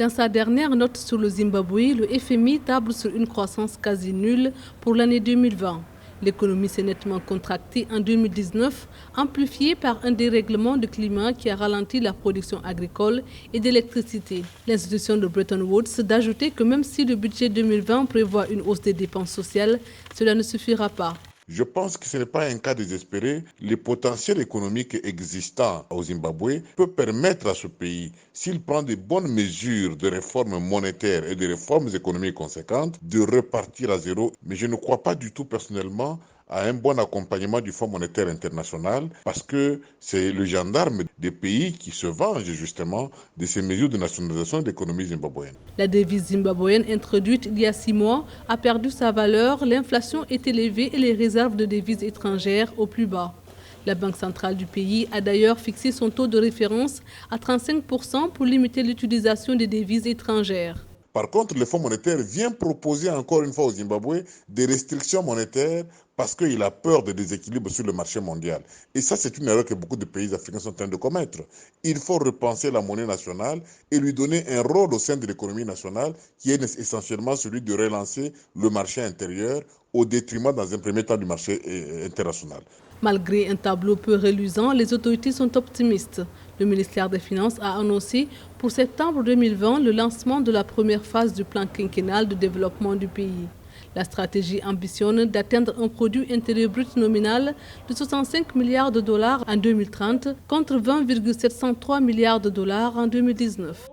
Dans sa dernière note sur le Zimbabwe, le FMI table sur une croissance quasi nulle pour l'année 2020. L'économie s'est nettement contractée en 2019, amplifiée par un dérèglement du climat qui a ralenti la production agricole et d'électricité. L'institution de Bretton Woods d'ajouter que même si le budget 2020 prévoit une hausse des dépenses sociales, cela ne suffira pas. Je pense que ce n'est pas un cas désespéré. Le potentiel économique existant au Zimbabwe peut permettre à ce pays, s'il prend de bonnes mesures de réformes monétaires et de réformes économiques conséquentes, de repartir à zéro. Mais je ne crois pas du tout personnellement à un bon accompagnement du Fonds monétaire international parce que c'est le gendarme des pays qui se venge justement de ces mesures de nationalisation de l'économie zimbabwéenne. La devise zimbabwéenne introduite il y a 6 mois a perdu sa valeur, l'inflation est élevée et les réserves de devises étrangères au plus bas. La Banque centrale du pays a d'ailleurs fixé son taux de référence à 35% pour limiter l'utilisation des devises étrangères. Par contre, le Fonds monétaire vient proposer encore une fois au Zimbabwe des restrictions monétaires parce qu'il a peur de déséquilibres sur le marché mondial. Et ça, c'est une erreur que beaucoup de pays africains sont en train de commettre. Il faut repenser la monnaie nationale et lui donner un rôle au sein de l'économie nationale qui est essentiellement celui de relancer le marché intérieur au détriment, dans un premier temps, du marché international. Malgré un tableau peu reluisant, les autorités sont optimistes. Le ministère des Finances a annoncé pour septembre 2020 le lancement de la première phase du plan quinquennal de développement du pays. La stratégie ambitionne d'atteindre un produit intérieur brut nominal de 65 milliards de dollars en 2030 contre 20,703 milliards de dollars en 2019.